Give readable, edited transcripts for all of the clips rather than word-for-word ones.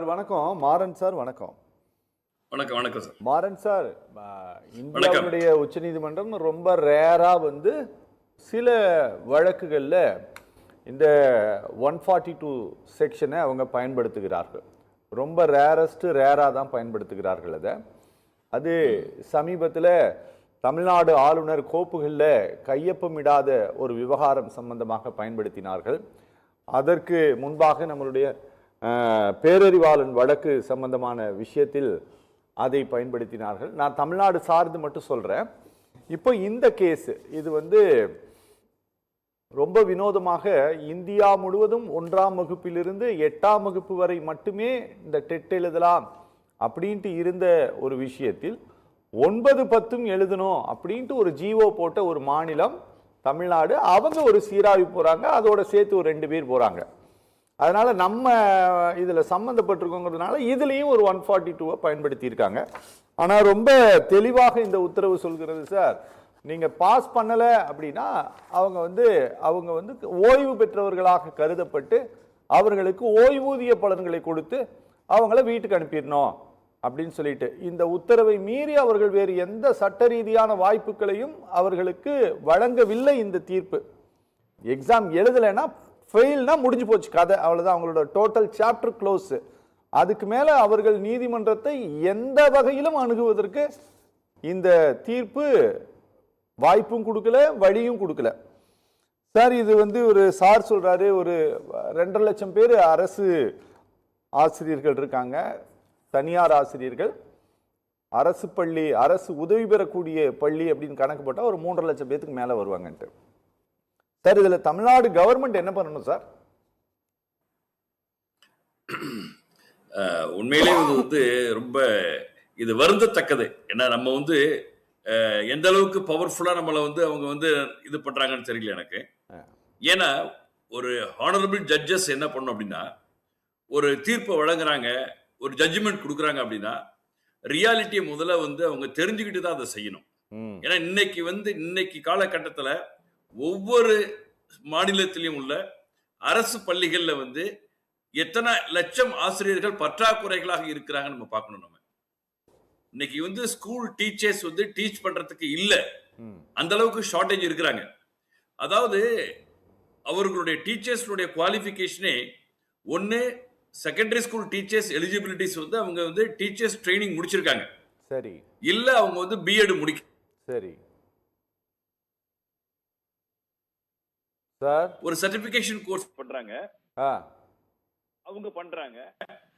Sir வணக்கம். Maran sir வணக்கம். வணக்கம். வணக்கம் சார். மாறன் சார், இந்தியாவுடைய உச்சநீதிமன்றம் ரொம்ப ரேரா சில வழக்குகள்ல இந்த 142 செக்ஷனை அவங்க பயன்படுத்துகிறார்கள். ரொம்ப ரேரா தான் பயன்படுத்துகிறார்கள். அது சமீபத்தில் தமிழ்நாடு ஆளுநர் கோப்புகளில் கையொப்பமிடாத ஒரு விவகாரம் சம்பந்தமாக பயன்படுத்தினார்கள். அதற்கு முன்பாக நம்மளுடைய பேரறிவாளன் வழக்கு சம்பந்தமான விஷயத்தில் அதை பயன்படுத்தினார்கள். நான் தமிழ்நாடு சார்ந்து மட்டும் சொல்றேன். இப்போ இந்த கேஸ் இது ரொம்ப வினோதமாக இந்தியா முழுவதும் 1ஆம் வகுப்பிலிருந்து 8ஆம் வகுப்பு வரை மட்டுமே இந்த டெட் எழுதலாம் அப்படின்ட்டு இருந்த ஒரு விஷயத்தில் 9, 10 எழுதணும் அப்படின்ட்டு ஒரு ஜிஓ போட்ட ஒரு மாநிலம் தமிழ்நாடு. அவங்க ஒரு சீராய்வு போறாங்க, அதோட சேர்த்து ஒரு 2 பேர் போறாங்க. அதனால நம்ம இதுல சம்பந்தப்பட்டிருக்கோங்கிறதுனால இதுலயும் ஒரு 142 பயன்படுத்தி இருக்காங்க. ஆனா ரொம்ப தெளிவாக இந்த உத்தரவு சொல்கிறது சார், நீங்க பாஸ் பண்ணல அப்படின்னா அவங்க ஓய்வு பெற்றவர்களாக கருதப்பட்டு அவர்களுக்கு ஓய்வூதிய பலன்களை கொடுத்து அவங்கள வீட்டுக்கு அனுப்பிடணும் அப்படின்னு சொல்லிட்டு இந்த உத்தரவை மீறி அவர்கள் வேறு எந்த சட்ட ரீதியான வாய்ப்புகளையும் அவர்களுக்கு வழங்கவில்லை. இந்த தீர்ப்பு எக்ஸாம் எழுதலைன்னா ஃபெயில்னா முடிஞ்சு போச்சு கதை, அவ்வளவுதான். அவங்களோட டோட்டல் சாப்டர் க்ளோஸ். அதுக்கு மேல அவர்கள் நீதிமன்றத்தை எந்த வகையிலும் அணுகுவதற்கு இந்த தீர்ப்பு வாய்ப்பும் கொடுக்கல, வழியும் கொடுக்கல. சார் இது ஒரு சார் சொல்றாரு, ஒரு 2.5 லட்சம் பேர் அரசு ஆசிரியர்கள் இருக்காங்க, தனியார் ஆசிரியர்கள், அரசு பள்ளி, அரசு உதவி பெறக்கூடிய பள்ளி அப்படின்னு கணக்கு போட்டா ஒரு 3.5 லட்சம் பேருக்கு மேல வருவாங்கன்ட்டு. சார் இதுல தமிழ்நாடு கவர்மெண்ட் என்ன பண்ணணும் சார்? உண்மையிலே இது ரொம்ப வருந்தத்தக்கது. ஏன்னா நம்ம எந்த அளவுக்கு பவர்ஃபுல்லா நம்மளை அவங்க இது பண்றாங்கன்னு தெரியல எனக்கு. ஏன்னா ஒரு ஹானரபிள் ஜட்ஜஸ் என்ன பண்ணும் அப்படின்னா, ஒரு தீர்ப்பை வழங்குறாங்க, ஒரு ஜட்ஜ்மெண்ட் கொடுக்குறாங்க அப்படின்னா ரியாலிட்டியை முதல்ல அவங்க தெரிஞ்சுக்கிட்டு தான் அதை செய்யணும். ஏன்னா இன்னைக்கு காலகட்டத்தில் ஒவ்வொரு மாநிலத்திலையும் உள்ள அரசு பள்ளிகள்ல எத்தனை லட்சம் ஆசிரியர்கள் பற்றாக்குறைகளாக இருக்கிறாங்க நம்ம பார்க்கணும். நம்ம இன்னைக்கு ஸ்கூல் டீச்சர்ஸ் டீச் பண்றதுக்கு இல்ல, அந்த அளவுக்கு ஷார்டேஜ் இருக்கிறாங்க. அதாவது அவர்களுடைய டீச்சர்ஸ்னுடைய குவாலிஃபிகேஷனே ஒன்னு செகண்டரி ஸ்கூல் டீச்சர்ஸ் எலிஜிபிலிட்டிஸ் அவங்க டீச்சர்ஸ் ட்ரைனிங் முடிச்சிருக்காங்க, சரி, இல்ல அவங்க பிஎட் முடிக்க, சரி சார், ஒரு சர்டிபிகேஷன் கோர்ஸ் பண்றாங்க, அவங்க பண்றாங்க.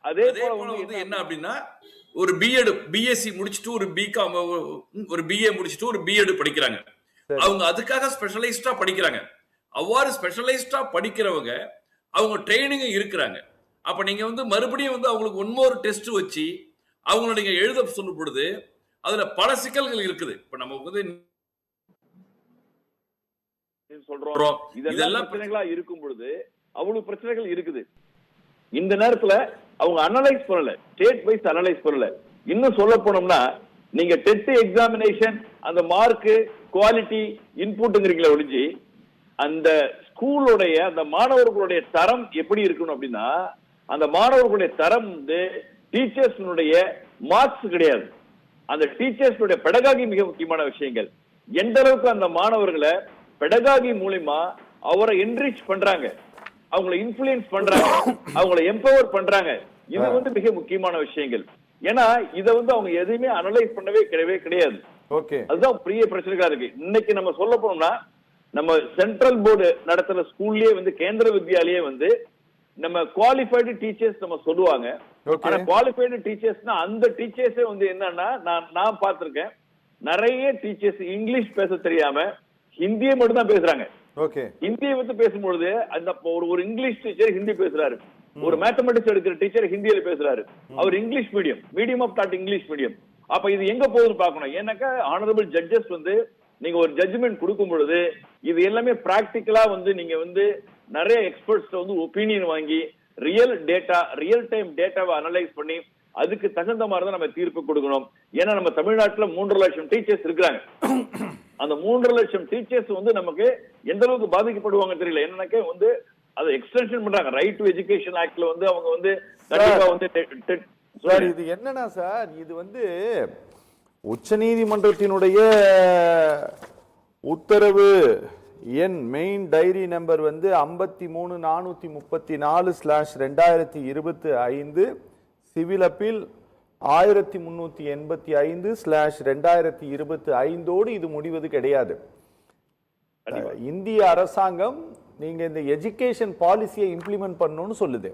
அதே போல என்ன அப்படின்னா ஒரு பிஎட் பிஎஸ்சி முடிச்சிட்டு ஒரு பிகாம் ஒரு பிஏ முடிச்சிட்டு ஒரு பிஎட் படிக்கிறாங்க. அவங்க அதுக்காக ஸ்பெஷலைஸ்டா படிக்கிறாங்க. அவ்வாறு ஸ்பெஷலைஸ்டா படிக்கிறவங்க அவங்க ட்ரைனிங் இருக்கிறாங்க. அப்ப நீங்க மறுபடியும் அவங்களுக்கு ஒன்மோர் டெஸ்ட் வச்சு அவங்கள நீங்க எழுத சொல்லும் பொழுது அதுல பல சிக்கல்கள் இருக்குது. இப்ப நம்ம சொல்றோம் இதெல்லாம் பிரச்சனைகளா இருக்கும் பொழுது அவ்வளவு பிரச்சனைகள் இருக்குது. இந்த நேரத்துல அவங்க அனலைஸ் பண்ணல, ஸ்டேட் வைஸ் அனலைஸ் பண்ணல. இன்னும் சொல்ல போனோம்னா நீங்க டெஸ்ட் எக்ஸாமினேஷன் அந்த மார்க் குவாலிட்டி இன்புட்ங்கிறீங்களா ஒழிஞ்சு அந்த ஸ்கூலுடைய அந்த மாணவர்களுடைய தரம் எப்படி இருக்கணும் அப்படின்னா அந்த மாணவர்களுடைய தரம் டீச்சர்ஸ்னுடைய மார்க்ஸ் கிடையாது. அந்த டீச்சர்ஸ்னுடைய பெடகாகி மிக முக்கியமான விஷயங்கள். எந்த அளவுக்கு அந்த மாணவர்களை பெடகாகி மூலமா அவரை என்ரிச் பண்றாங்க, அவங்களை இன்ஃப்ளூயன்ஸ் பண்றாங்க, அவங்களை எம்பவர் பண்றாங்க. இது மிக முக்கியமான விஷயங்கள். ஏன்னா இதை அவங்க எதையுமே அனலைஸ் பண்ணவே கிடையாது. அதுதான் பெரிய பிரச்சனைகளா இருக்கு. இன்னைக்கு நம்ம சொல்ல போனோம்னா நம்ம சென்ட்ரல் போர்டு நடத்துற ஸ்கூல்லயே கேந்திர வித்யாலயே நம்ம குவாலிஃபைடு டீச்சர்ஸ் நம்ம சொல்லுவாங்க. ஆனா குவாலிஃபைடு டீச்சர்ஸ்னா அந்த டீச்சர்ஸே என்னன்னா நான் பார்த்திருக்கேன், நிறைய டீச்சர்ஸ் இங்கிலீஷ் பேச தெரியாம ஹிந்தியை மட்டும் தான் பேசுறாங்க. ஹிந்தியை பேசும்பொழுது அந்த ஒரு இங்கிலீஷ் டீச்சர் ஹிந்தி பேசுறாரு, ஒரு மேத்தமெட்டிக்ஸ் எடுக்கிற டீச்சர் ஹிந்தியில பேசுறாரு, அவர் English medium of thought English medium. அப்ப இது எங்க போகுதுன்னு பார்க்கணும். ஏன்னாக்கா ஆனரபிள் ஜட்ஜஸ் நீங்க ஒரு ஜட்ஜ்மெண்ட் கொடுக்கும் பொழுது இது எல்லாமே பிராக்டிக்கலா நீங்க நிறைய எக்ஸ்பர்ட்ஸ் ஒப்பீனியன் வாங்கி ரியல் டைம் டேட்டாவை அனலைஸ் பண்ணி அதுக்கு தகுந்த மாதிரி தான் நம்ம தீர்ப்பு கொடுக்கணும். ஏன்னா நம்ம தமிழ்நாட்டுல 3.5 லட்சம் டீச்சர்ஸ் இருக்கிறாங்க. அந்த 3.5 லட்சம் டீச்சர்ஸ் நமக்கு எந்த அளவுக்கு பாதிக்கப்படுவாங்க தெரியல. என்னன்னாக்க அதை எக்ஸ்டென்ஷன் பண்றாங்க. ரைட் டு எஜுகேஷன் ஆக்ட்ல வந்து அவங்க வந்து கண்டிப்பா வந்து சார் இது என்னன்னா சார், இது வந்து உச்சநீதிமன்றத்தினுடைய உத்தரவு எண் மெயின் டைரி நம்பர் வந்து 53,434/2025 சிவில் அப்பீல் 1385/2025 இது முடிவது கிடையாது. இந்திய அரசாங்கம் நீங்க இந்த எஜுகேஷன் பாலிசியை இம்ப்ளிமெண்ட் பண்ணணும்னு சொல்லுது.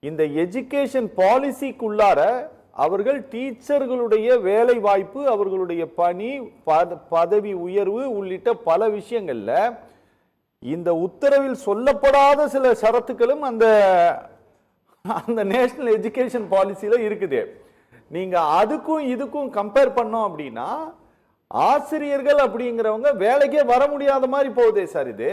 இந்த எஜுகேஷன் பாலிசிக்குள்ளார அவர்கள் டீச்சர்களுடைய வேலை வாய்ப்பு, அவர்களுடைய பணி, பதவி உயர்வு உள்ளிட்ட பல விஷயங்கள்ல இந்த உத்தரவில் சொல்லப்படாத சில ஷரத்துக்களும் அந்த நேஷனல் எஜுகேஷன் பாலிசியில இருக்குது. நீங்க அதுக்கும் இதுக்கும் கம்பேர் பண்ணோம் அப்படின்னா ஆசிரியர்கள் அப்படிங்கிறவங்க வேலைக்கே வர முடியாத மாதிரி போகுதே சார் இது.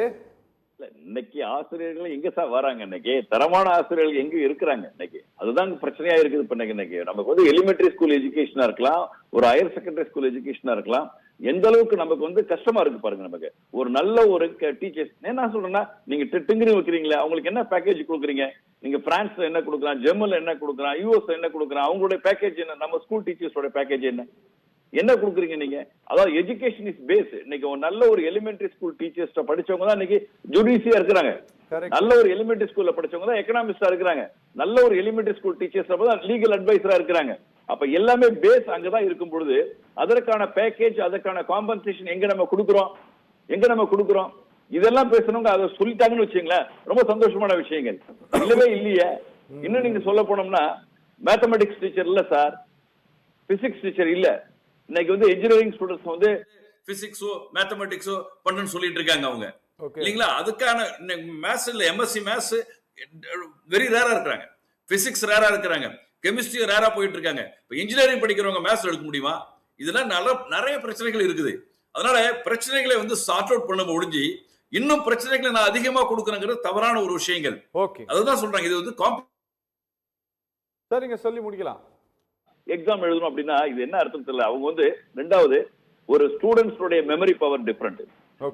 இன்னைக்கு ஆசிரியர்கள் எங்க சார் வராங்க? இன்னைக்கு தரமான ஆசிரியர்கள் எங்க இருக்கிறாங்க? இன்னைக்கு அதுதான் பிரச்சனையா இருக்குது. இப்ப இன்னைக்கு நமக்கு வந்து எலிமெண்டரி ஸ்கூல் எஜுகேஷனா இருக்கலாம், ஒரு ஹையர் செகண்டரி ஸ்கூல் எஜுகேஷனா இருக்கலாம், எந்த அளவுக்கு நமக்கு வந்து கஷ்டமா இருக்கு பாருங்க. நமக்கு ஒரு நல்ல ஒரு டீச்சர்ஸ் என்ன சொல்றேன்னா, நீங்க டிங்கிரி வைக்கிறீங்களா, அவங்களுக்கு என்ன பேக்கேஜ் கொடுக்குறீங்க? நீங்க பிரான்ஸ்ல என்ன கொடுக்குறான், ஜெர்மன்ல என்ன கொடுக்குறான், யூஎஸ் என்ன கொடுக்குறான், அவங்களுடைய பேக்கேஜ் என்ன, நம்ம ஸ்கூல் டீச்சர்ஸோட பேக்கேஜ் என்ன கொடுக்குறீங்க நீங்க? அதாவது எஜுகேஷன் இஸ் பேஸ். இன்னைக்கு ஒரு நல்ல ஒரு எலிமெண்டரி ஸ்கூல் டீச்சர்ஸ் படிச்சவங்க தான் இன்னைக்கு ஜுடிஷியா இருக்கிறாங்க. நல்ல ஒரு எலிமெண்டரி ஸ்கூல்ல படிச்சவங்க தான் எக்கனாமிஸ்டா இருக்கிறாங்க. நல்ல ஒரு எலிமெண்டரி ஸ்கூல் டீச்சர்ஸ் தான் லீகல் அட்வைசரா இருக்கிறாங்க. அப்ப எல்லாமே பேஸ் அங்கதான் இருக்கும் பொழுது அதற்கான பேக்கேஜ், அதற்கான காம்பன்சேஷன் எங்க நம்ம கொடுக்குறோம்? இதெல்லாம் பேசணுங்க. அதை சொல்லிட்டாங்கன்னு வச்சுங்களேன், ரொம்ப சந்தோஷமான விஷயங்கள். இல்லவே இல்லையே. இன்னும் நீங்க சொல்ல போனோம்னா மேத்தமெட்டிக்ஸ் டீச்சர் இல்ல சார், பிசிக்ஸ் டீச்சர் இல்ல. இன்னைக்கு வந்து இன்ஜினியரிங் ஸ்டூடெண்ட்ஸ் வந்து பிசிக்ஸோ மேத்தமெட்டிக்ஸோ பண்ணணும்னு சொல்லிட்டு இருக்காங்க அவங்க, இல்லீங்களா? அதுக்கான மேத்ஸ் இல்ல, எம்எஸ்சி மேத்ஸ் வெரி ரேரா இருக்காங்க, பிசிக்ஸ் ரேரா இருக்காங்க, கெமிஸ்ட்ரி ரேரா போயிட்டு இருக்காங்க. இப்ப இன்ஜினியரிங் படிக்கிறவங்க மேத்ஸ் எடுக்க முடியுமா? இதெல்லாம் நிறைய பிரச்சனைகள் இருக்குது. அதனால பிரச்சனைகளை வந்து சார்ட் அவுட் பண்ண முடிஞ்சு இன்னும் பிரச்சனைகளை நான் அதிகமா கொடுக்கறேங்கிறது தவறான ஒரு விஷயங்கள். அதுதான் சொல்றாங்க. இது வந்து சரிங்க, சொல்லி முடிக்கலாம். எக்ஸாம் எழுதணும் அப்படின்னா இது என்ன அர்த்தம் தெரியல. அவங்க வந்து ரெண்டாவது ஒரு ஸ்டூடெண்ட்ஸோட மெமரி பவர் டிஃபரெண்ட்.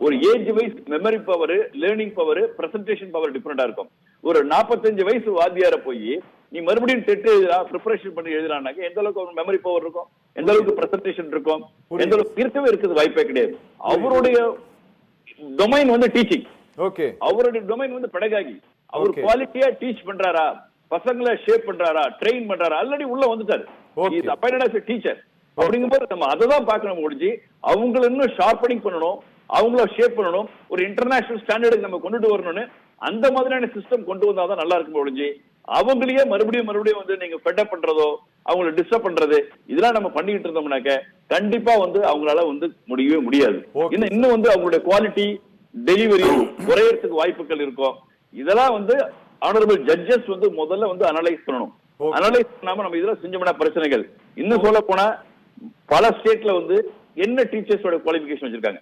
ஒரு age wise memory power, learning power, presentation power டிஃபரெண்டா இருக்கும். ஒரு 45 வயசு வாத்தியார போய் நீ மறுபடியும் டெட் எழுதுறா, ப்ரிப்பரேஷன் பண்ணி எழுதுறானாக்க எந்த அளவுக்கு ஒரு மெமரி பவர் இருக்கும், எந்த அளவுக்கு பிரசன்டேஷன் இருக்கும், எந்த அளவுக்கு இருக்குது வாய்ப்பே கிடையாது. அவருடைய டொமைன் வந்து டீச்சிங், அவருடைய டொமைன் வந்து பெடகாகி. அவர் குவாலிட்டியா டீச் பண்றாரா, பசங்களை ஷேப் பண்றாரா, ட்ரெயின் பண்றாரா, ஆல்ரெடி உள்ள வந்துட்டாரு. டீச்சர் அப்படிங்கும்போது நம்ம அதை தான் பார்க்கணும் முடிஞ்சு. அவங்களை இன்னும் ஷார்ப்பனிங் பண்ணணும், அவங்கள ஷேப் பண்ணணும், ஒரு இன்டர்நேஷனல் ஸ்டாண்டர்டுக்கு நம்ம கொண்டுட்டு வரணும்னு அந்த மாதிரியான சிஸ்டம் கொண்டு வந்தாதான் நல்லா இருக்கும் முடிஞ்சு. அவங்களையே மறுபடியும் வந்து நீங்க ஃபெட்டப் பண்றதோ, அவங்களை டிஸ்டர்ப் பண்றது, இதெல்லாம் நம்ம பண்ணிட்டு இருந்தோம்னாக்க கண்டிப்பா வந்து அவங்களால வந்து முடியவே முடியாது. இன்னும் வந்து அவங்களுடைய குவாலிட்டி டெலிவரி குறையறதுக்கு வாய்ப்புகள் இருக்கும். இதெல்லாம் வந்து ஆனரபிள் ஜட்ஜஸ் வந்து முதல்ல வந்து அனலைஸ் பண்ணணும். அனலைஸ் பண்ணாம நம்ம இதெல்லாம் செஞ்சோம்னா பிரச்சனைகள். இன்னும் சொல்ல போனா பல ஸ்டேட்ல வந்து என்ன டீச்சர்ஸோட குவாலிஃபிகேஷன் வச்சிருக்காங்க.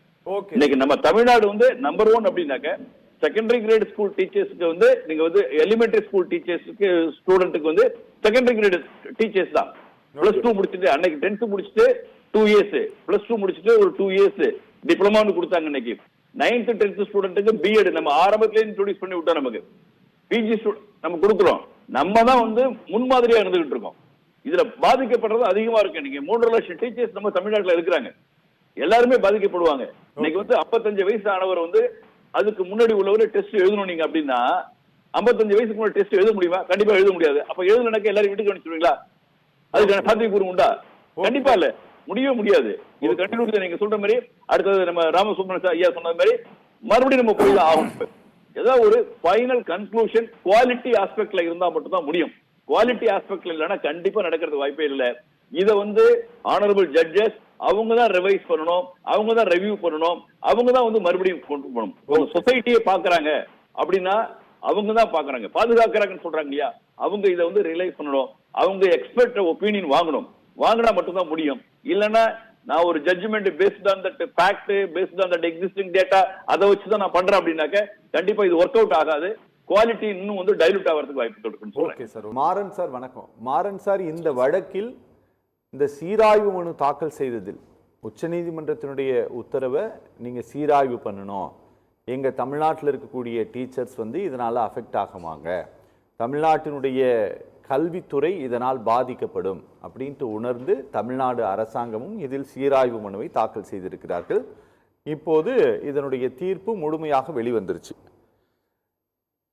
இன்னைக்கு நம்ம தமிழ்நாடு வந்து நம்பர் 1 அப்படின்னாக்க செகண்டரி கிரேட் ஸ்கூல் டீச்சர்ஸ்க்கு வந்து நீங்க வந்து எலிமெண்டரி ஸ்கூல் டீச்சர்ஸ்க்கு ஸ்டூடெண்ட்டுக்கு வந்து செகண்டரி கிரேட் டீச்சர்ஸ் தான். +2 முடிச்சுட்டு அன்னைக்கு 10th முடிச்சுட்டு 2 இயர்ஸ், +2 முடிச்சுட்டு ஒரு 2 இயர்ஸ் டிப்ளமான்னு கொடுத்தாங்க. இன்னைக்கு 9th 10th ஸ்டூடெண்ட்டுக்கு பிஎட் நம்ம ஆரம்பத்திலேயே இன்ட்ரோடியூஸ் பண்ணி விட்டோம். நமக்கு பிஜி நம்ம கொடுக்குறோம். நம்ம தான் வந்து முன்மாதிரியா இருந்துகிட்டு இருக்கோம். இதுல பாதிக்கப்படுறது அதிகமா இருக்கு. நீங்க 3 லட்சம் டீச்சர்ஸ் நம்ம தமிழ்நாட்டுல இருக்கிறாங்க. எல்லாருமே பாதிக்கப்படுவாங்க. இன்னைக்கு வந்து 55 வயசு ஆனவர் வந்து அதுக்கு முன்னாடி உள்ளவரு டெஸ்ட் எழுதணும் நீங்க அப்படின்னா 55 வயசுக்கு முன்னாடி டெஸ்ட் எழுத முடியுமா? கண்டிப்பா எழுத முடியாது. அப்ப எழுதணும்னாக்க எல்லாரும் வீட்டுக்கு அனுப்பிச்சுடுவீங்களா? அதுக்கான சாத்தியக்கூறு உண்டா? கண்டிப்பா இல்ல, முடியவே முடியாது. இது கண்டினியூ நீங்க சொல்ற மாதிரி அடுத்தது நம்ம ராமசுப்ரமணிய ஐயா சொன்ன மாதிரி மறுபடியும் நம்ம போய் ஆகும். ஏதாவது ஒரு ஃபைனல் கன்க்ளூஷன் குவாலிட்டி ஆஸ்பெக்ட்ல இருந்தா மட்டும் தான் முடியும். குவாலிட்டி ஆஸ்பெக்ட்ல இல்லைன்னா கண்டிப்பா நடக்கிறது வாய்ப்பே இல்லை. இதை வந்து ஆனரபிள் ஜட்ஜஸ் அவங்க தான் ரிவைஸ் பண்ணணும், அவங்க தான் ரிவ்யூ பண்ணணும், அவங்க தான் வந்து மறுபடியும் கொண்டு போகணும். ஒரு சொசைட்டியை பாக்குறாங்க அப்படின்னா அவங்க தான் பாக்குறாங்க, பாதுகாக்கிறாங்கன்னு சொல்றாங்க இல்லையா, அவங்க இதை வந்து ரியலைஸ் பண்ணணும். அவங்க எக்ஸ்பர்ட் ஒப்பீனியன் வாங்கினா மட்டும்தான் முடியும். இல்லைன்னா நான் ஒரு judgment based on that fact, based on that existing data, அதை வச்சு தான் நான் பண்றேன் அப்படின்னாக்க கண்டிப்பா இது ஒர்க் அவுட் ஆகாது. குவாலிட்டி இன்னும் வந்து டைலூட் ஆகிறதுக்கு வாய்ப்பு இருக்குன்னு சொல்றேன். Okay sir. மாறன் சார் வணக்கம். மாறன் சார், இந்த வழக்கில் இந்த சீராய்வு மனு தாக்கல் செய்ததில் உச்சநீதிமன்றத்தினுடைய உத்தரவை நீங்க சீராய்வு பண்ணணும், எங்கள் தமிழ்நாட்டில் இருக்கக்கூடிய டீச்சர்ஸ் வந்து இதனால் அஃபெக்ட் ஆகுவாங்க, தமிழ்நாட்டினுடைய கல்வித்துறை இதனால் பாதிக்கப்படும் அப்படின்ட்டு உணர்ந்து தமிழ்நாடு அரசாங்கமும் இதில் சீராய்வு மனுவை தாக்கல் செய்திருக்கிறார்கள். இப்போது இதனுடைய தீர்ப்பு முழுமையாக வெளிவந்துருச்சு.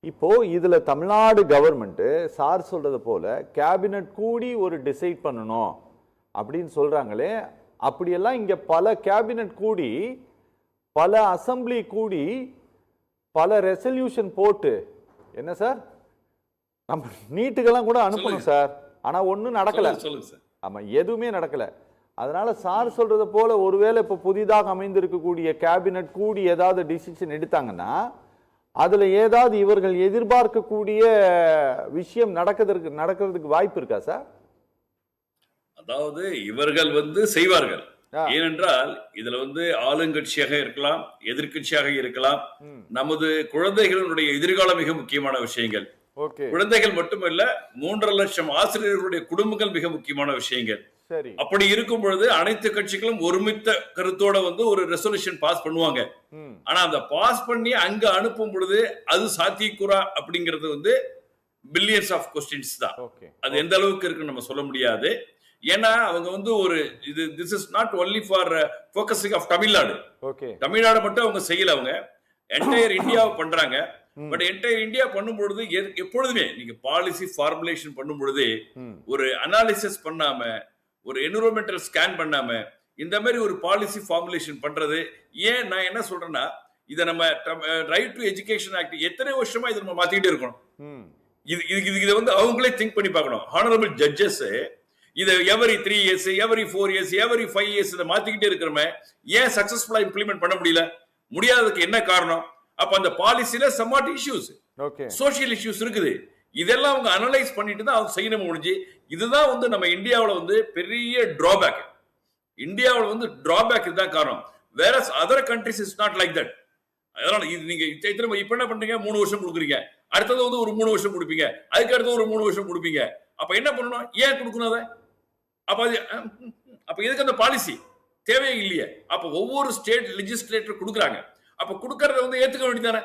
இப்போ இதுல தமிழ்நாடு கவர்மெண்ட் சார் சொல்றது போல கேபினட் கூடி ஒரு டிசைட் பண்ணணும் அப்படின்னு சொல்றாங்களே, அப்படியெல்லாம் இங்க பல கேபினட் கூடி, பல அசம்பிளி கூடி, பல ரெசல்யூஷன் போட்டு, என்ன சார் நம்ம நீட்டுக்கெல்லாம் கூட அனுப்பணும் சார், ஆனா ஒன்றும் நடக்கல. ஆமா, எதுவுமே நடக்கல. அதனால சார் சொல்றது போல ஒருவேளை இப்போ புதிதாக அமைந்திருக்கக்கூடிய கேபினட் கூடி ஏதாவது டிசிஷன் எடுத்தாங்கன்னா அதுல ஏதாவது இவர்கள் எதிர்பார்க்கக்கூடிய விஷயம் நடக்கிறதுக்கு வாய்ப்பு இருக்கா சார்? அதாவது இவர்கள் வந்து செய்வார்கள். ஏனென்றால் இதுல வந்து ஆளுங்கட்சியாக இருக்கலாம், எதிர்கட்சியாக இருக்கலாம். நமது குழந்தைகளுடைய எதிர்காலம் மிக முக்கியமான விஷயங்கள். குழந்தைகள் மட்டுமல்ல, 3.5 லட்சம் ஆசிரியர்களுடைய குடும்பங்கள் மிக முக்கியமான விஷயங்கள். அப்படி இருக்கும் பொழுது அனைத்து கட்சிகளும் ஒருமித்த கருத்தோட வந்து ஒரு ரெசல்யூஷன் பாஸ் பண்ணுவாங்க. ஆனா அந்த பாஸ் பண்ணி அங்க அனுப்பும் பொழுது அது சாத்தியக்கூறா அப்படிங்கிறது வந்து பில்லியன்ஸ் ஆஃப் கொஸ்டின்ஸ் தான். அது எந்த அளவுக்கு இருக்குன்னு நம்ம சொல்ல முடியாது. ஏன்னா அவங்க வந்து ஒரு இது this is not only for focusing of Tamil Nadu. Tamil Nadu மட்டும் அவங்க செய்யல, அவங்க என்டையர் இந்தியாவை பண்றாங்க. பட் என்டையர் இந்தியா பண்ணும் பொழுது எப்பொழுதுமே நீங்க பாலிசி ஃபார்முலேஷன் பண்ணும் பொழுது ஒரு அனாலிசிஸ் பண்ணாம, ஒரு என்விரான்மெண்டல் ஸ்கேன் பண்ணாம இந்த மாதிரி ஒரு பாலிசி ஃபார்முலேஷன் பண்றது ஏன் நான் என்ன சொல்றேன்னா, இதை நம்ம ரைட் டு எஜுகேஷன் ஆக்ட் எத்தனை வருஷமா இதை நம்ம மாத்திக்கிட்டே இருக்கணும். இதை வந்து அவங்களே திங்க் பண்ணி பார்க்கணும். ஹானரபிள் ஜட்ஜஸ் இதை every 3 years, every 4 years, every 5 years இதை மாத்திக்கிட்டே இருக்கிறோமே, ஏன் சக்சஸ்ஃபுல்லா இம்ப்ளிமெண்ட் பண்ண முடியாததுக்கு என்ன காரணம்? அப்ப அந்த பாலிசில சம்வாட் இஷ்யூஸ், சோசியல் இஷ்யூஸ் இருக்குது. இதெல்லாம் அவங்க அனலைஸ் பண்ணிட்டு தான் அவங்க செய்யணும் முடிஞ்சு. இதுதான் வந்து நம்ம இந்தியாவில் வந்து பெரிய டிராபேக். இந்தியாவில் வந்து டிராபேக் இதுதான் காரணம். வேற other countries is not like that. அதனால இது நீங்க இப்ப என்ன பண்றீங்க, 3 வருஷம் கொடுக்குறீங்க, அடுத்தது வந்து ஒரு 3 வருஷம் கொடுப்பீங்க, அதுக்கு அடுத்து ஒரு 3 வருஷம் கொடுப்பீங்க. அப்ப என்ன பண்ணணும், ஏன் கொடுக்கணும் அதை? அப்ப எதுக்கு அந்த பாலிசி தேவையே இல்லையே. அப்ப ஒவ்வொரு ஸ்டேட் லெஜிஸ்லேட்டர் கொடுக்குறாங்க. அப்ப கொடுக்கறத வந்து ஏத்துக்க வேண்டியதானே.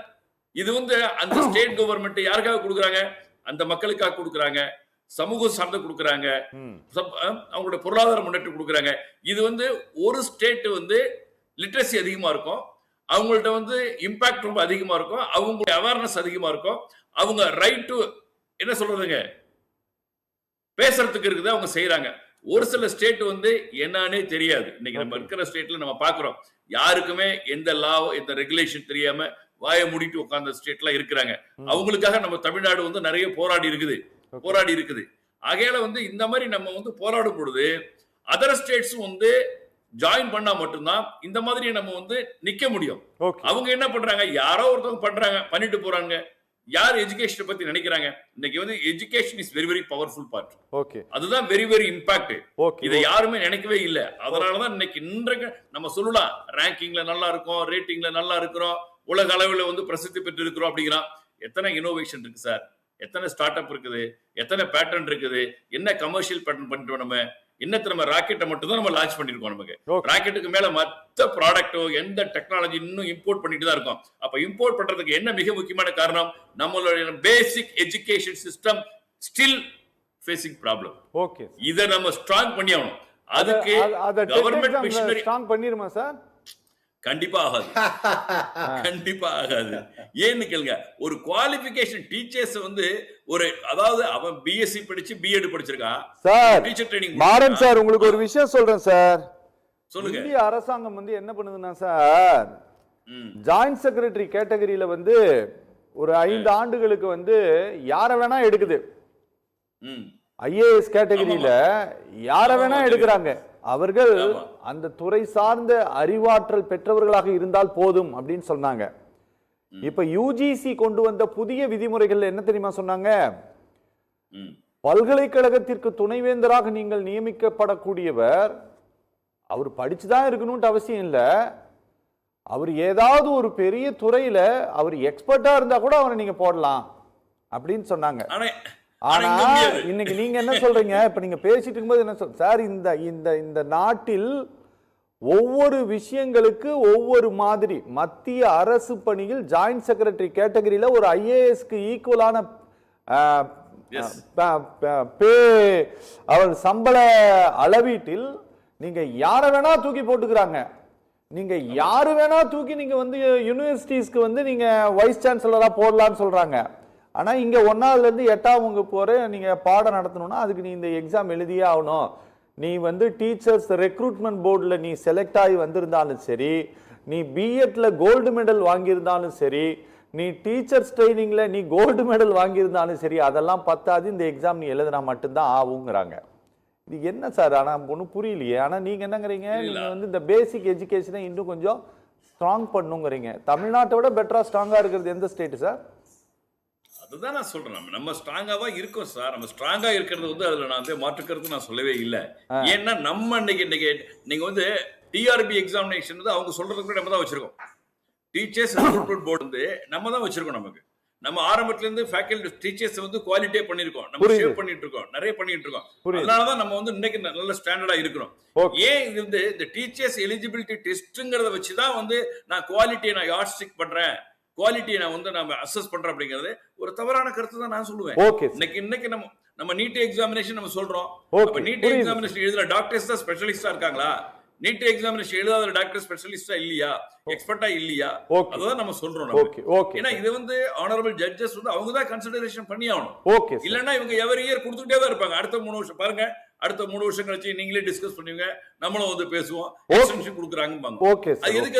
இது வந்து அந்த ஸ்டேட் கவர்மெண்ட் யாருக்காக கொடுக்குறாங்க? அந்த மக்களுக்காக கொடுக்குறாங்க, சமூக சார்ந்த கொடுக்குறாங்க, அவங்களோட பொருளாதார முன்னேற்றம் கொடுக்குறாங்க. இது வந்து ஒரு ஸ்டேட் வந்து லிட்ரஸி அதிகமா இருக்கும், அவங்கள்ட்ட வந்து இம்பாக்ட் ரொம்ப அதிகமா இருக்கும், அவங்களுடைய அவேர்னஸ் அதிகமா இருக்கும், அவங்க ரைட் டு என்ன சொல்றதுங்க பேசுறதுக்கு இருக்குது, அவங்க செய்யறாங்க. ஒரு சில ஸ்டேட் வந்து என்னன்னே தெரியாது. இன்னைக்கு நம்ம இருக்கிற ஸ்டேட்ல நம்ம பாக்குறோம், யாருக்குமே எந்த லா எந்த ரெகுலேஷன் தெரியாம வாயை மூடிட்டு உட்கார்ந்த ஸ்டேட்லாம் இருக்கிறாங்க. அவங்களுக்காக நம்ம தமிழ்நாடு வந்து நிறைய போராடி இருக்குது. ஆகையால வந்து இந்த மாதிரி நம்ம வந்து போராடும் பொழுது அதர் ஸ்டேட்ஸும் வந்து ஜாயின் பண்ணா மட்டும்தான் இந்த மாதிரி நம்ம வந்து நிக்க முடியும். அவங்க என்ன பண்றாங்க, யாரோ ஒருத்தவங்க பண்றாங்க, பண்ணிட்டு போறாங்க. யார் எஜுகேஷனை பத்தி நினைக்கிறாங்க? இன்னைக்கு வந்து education is very very powerful part. அதுதான் வெரி வெரி இம்பாக்ட். இதை யாருமே நினைக்கவே இல்லை. அதனாலதான் இன்னைக்கு இன்றைக்கு நம்ம சொல்லலாம், ரேங்கிங்ல நல்லா இருக்கும், ரேட்டிங்ல நல்லா இருக்கிறோம், உலக அளவில் வந்து பிரசித்தி பெற்று இருக்கிறோம் அப்படிங்கிறான். எத்தனை இனோவேஷன் இருக்கு சார், எத்தனை ஸ்டார்ட் அப் இருக்குது, எத்தனை பேட்டர்ன் இருக்குது, என்ன கமர்ஷியல் பேட்டர்ன் பண்ணிட்டோம் நம்ம, இன்னத்தை நம்ம ராக்கெட்டை மட்டும் தான் நம்ம லான்ச் பண்ணிருக்கோம். நமக்கு ராக்கெட்டுக்கு மேல மற்ற ப்ராடக்டோ எந்த டெக்னாலஜி இன்னும் இம்போர்ட் பண்ணிட்டு தான் இருக்கோம். அப்ப இம்போர்ட் பண்றதுக்கு என்ன மிக முக்கியமான காரணம், நம்மளுடைய பேசிக் education system still facing problem. இதை நம்ம ஸ்ட்ராங் பண்ணி ஆகணும். அதுக்கு கவர்மெண்ட் மிஷனரி ஸ்ட்ராங் பண்ணிருமா சார்? கண்டிப்பா ஆகாது. ஏன்னு கேளுங்க, ஒரு குவாலிஃபிகேஷன் டீச்சர்ஸ் வந்து ஒரு அதாவது அவன் பிஎஸ்சி படிச்சு பிஎட் படிச்சிருக்கான் sir. Teacher training Maran sir, உங்களுக்கு ஒரு விஷயம் சொல்றேன் சார். சொல்லுங்க. இந்திய அரசாங்கம் வந்து என்ன பண்ணுதுன்னா சார், ஜாயிண்ட் செக்ரட்டரி கேட்டகரியில வந்து ஒரு 5 ஆண்டுகளுக்கு வந்து யார வேணா எடுக்குது. ஐஏஎஸ் கேட்டகரியில யார வேணா எடுக்கிறாங்க. அவர்கள் அந்த துறை சார்ந்த அறிவாற்றல் பெற்றவர்களாக இருந்தால் போதும் அப்படின்னு சொன்னாங்க. இப்ப யூஜிசி கொண்டு வந்த புதிய விதிமுறைகள் என்ன தெரியுமா சொன்னாங்க, பல்கலைக்கழகத்திற்கு துணைவேந்தராக நீங்கள் நியமிக்கப்படக்கூடியவர் அவர் படிச்சுதான் இருக்கணும்னு அவசியம் இல்லை, அவர் ஏதாவது ஒரு பெரிய துறையில அவர் எக்ஸ்பர்ட்டா இருந்தா கூட அவரை நீங்க போடலாம் அப்படின்னு சொன்னாங்க. ஆனா இன்னைக்கு நீங்க என்ன சொல்றீங்க, இப்ப நீங்க பேசிட்டு இருக்கும்போது என்ன சார், இந்த இந்த இந்த நாட்டில் ஒவ்வொரு விஷயங்களுக்கு ஒவ்வொரு மாதிரி. மத்திய அரசு பணியில் ஜாயிண்ட் செக்ரட்டரி கேட்டகரியில ஒரு ஐஏஎஸ்க்கு ஈக்குவலான அவர் சம்பள அளவீட்டில் நீங்க யார வேணா தூக்கி போட்டுக்கிறாங்க. நீங்க யாரு வேணா தூக்கி நீங்க வந்து யூனிவர்சிட்டிஸ்க்கு வந்து நீங்க வைஸ் சான்சலரா போடலாம்னு சொல்றாங்க. ஆனா இங்க 1ஆவதுல இருந்து 8ஆம் வகுப்பு வரை நீங்க பாடம் நடத்தணும்னா அதுக்கு நீ இந்த எக்ஸாம் எழுதியே ஆகணும். நீ வந்து டீச்சர்ஸ் ரெக்ரூட்மெண்ட் போர்டில் நீ செலக்ட் ஆகி வந்திருந்தாலும் சரி, நீ பிஎட்ல கோல்டு மெடல் வாங்கியிருந்தாலும் சரி, நீ டீச்சர்ஸ் ட்ரைனிங்ல நீ கோல்டு மெடல் வாங்கியிருந்தாலும் சரி, அதெல்லாம் பத்தாது, இந்த எக்ஸாம் நீ எழுதினா மட்டும்தான் ஆகுங்கிறாங்க. இது என்ன சார்? ஆனா ஒன்றும் புரியலையே. ஆனா நீங்க என்னங்கிறீங்க, நீங்க வந்து இந்த பேசிக் எஜுகேஷனை இன்னும் கொஞ்சம் ஸ்ட்ராங் பண்ணுங்கிறீங்க. தமிழ்நாட்டை விட பெட்டரா ஸ்ட்ராங்கா இருக்கிறது எந்த ஸ்டேட் சார்? அதுதான் நான் சொல்றேன். நம்ம ஸ்ட்ராங்கா தான் இருக்கோம் சார். நம்ம ஸ்ட்ராங்கா இருக்கிறது வந்து அதுல நான் வந்து மாற்றுக்கிறது நான் சொல்லவே இல்லை. ஏன்னா நம்ம இன்னைக்கு நீங்க வந்து டிஆர்பி எக்ஸாமினேஷன் வந்து அவங்க சொல்றது கூட நம்ம தான் வச்சிருக்கோம். டீச்சர்ஸ் ரெக்ரூட்மெண்ட் போர்டு வந்து நம்ம தான் வச்சிருக்கோம். நமக்கு நம்ம ஆரம்பத்துல இருந்து ஃபேக்கல்டி டீச்சர்ஸ் வந்து குவாலிட்டியே பண்ணிருக்கோம். நம்ம ஷேப் பண்ணிட்டு இருக்கோம், நிறைய பண்ணிட்டு இருக்கோம். அதனாலதான் நம்ம வந்து இன்னைக்கு நல்ல ஸ்டாண்டர்டா இருக்கிறோம். ஏன் இது வந்து இந்த டீச்சர்ஸ் எலிஜிபிலிட்டி டெஸ்ட்ங்கிறத வச்சுதான் வந்து நான் குவாலிட்டியை நான் யார்ட் ஸ்டிக் பண்றேன், குவாலிட்டியை நான் வந்து நம்ம அசஸ் பண்றோம் அப்படிங்கிறது ஒரு தவறான கருத்து தான் நான் சொல்லுவேன். இன்னைக்கு நம்ம நீட் எக்ஸாமினேஷன் நம்ம சொல்றோம். அப்ப நீட் எக்ஸாமினேஷன் எழுதுற டாக்டர்ஸ் தான் ஸ்பெஷலிஸ்டா இருக்காங்களா? நீட் எக்ஸாமினேஷன் எழுதாத டாக்டர் ஸ்பெஷலிஸ்டா இல்லையா, எக்ஸ்பர்ட்டா இல்லையா? அதுதான் நம்ம சொல்றோம். ஏன்னா இது வந்து ஆனரபிள் ஜட்ஜஸ் வந்து அவங்க தான் கன்சிடரேஷன் பண்ணி ஆகணும். இல்லன்னா இவங்க எவரி இயர் கொடுத்துட்டே தான் இருப்பாங்க. அடுத்த 3 வருஷம் பாருங்க, அடுத்த 3 வருஷம் கழிச்சு நீங்களே டிஸ்கஸ் பண்ணுவீங்க, நம்மளும் வந்து பேசுவோம், எக்ஸ்டென்ஷன் கொடுக்குறாங்க. அது எதுக்கு?